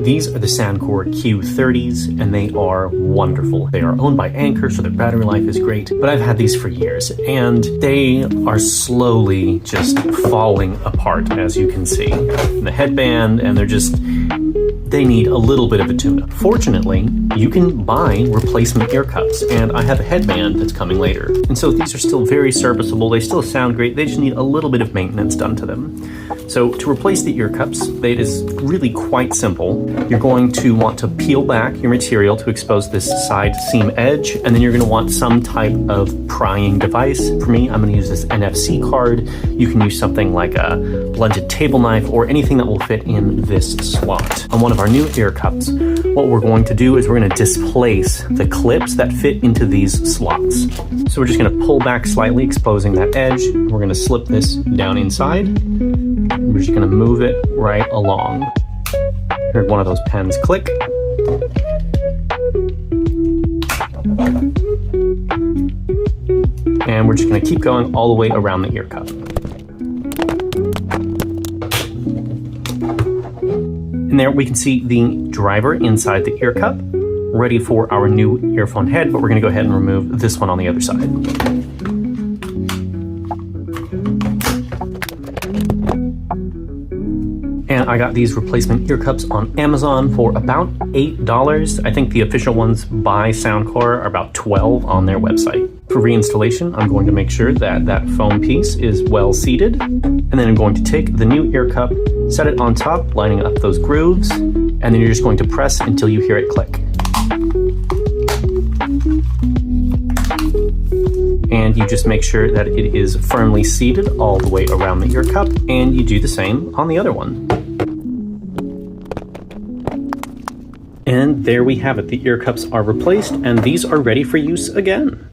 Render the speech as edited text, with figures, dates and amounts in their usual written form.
These are the Soundcore Q30s, and they are wonderful. They are owned by Anker, so their battery life is great, but I've had these for years, and they are slowly just falling apart, as you can see. In the headband, and they need a little bit of a tune-up. Fortunately, you can buy replacement ear cups, and I have a headband that's coming later. And so these are still very serviceable, they still sound great, they just need a little bit of maintenance done to them. So to replace the ear cups, it is really quite simple. You're going to want to peel back your material to expose this side seam edge, and then you're going to want some type of prying device. For me, I'm going to use this NFC card. You can use something like a blunted table knife or anything that will fit in this slot. On one of our new ear cups, what we're going to do is we're going to displace the clips that fit into these slots. So we're just going to pull back slightly, exposing that edge. We're going to slip this down inside. We're just going to move it right along. Heard one of those pens click. And we're just going to keep going all the way around the ear cup. And there we can see the driver inside the ear cup, ready for our new earphone head, but we're going to go ahead and remove this one on the other side. And I got these replacement ear cups on Amazon for about $8. I think the official ones by Soundcore are about $12 on their website. For reinstallation, I'm going to make sure that that foam piece is well seated. And then I'm going to take the new ear cup, set it on top, lining up those grooves, and then you're just going to press until you hear it click. And you just make sure that it is firmly seated all the way around the ear cup, and you do the same on the other one. And there we have it. The ear cups are replaced, and these are ready for use again.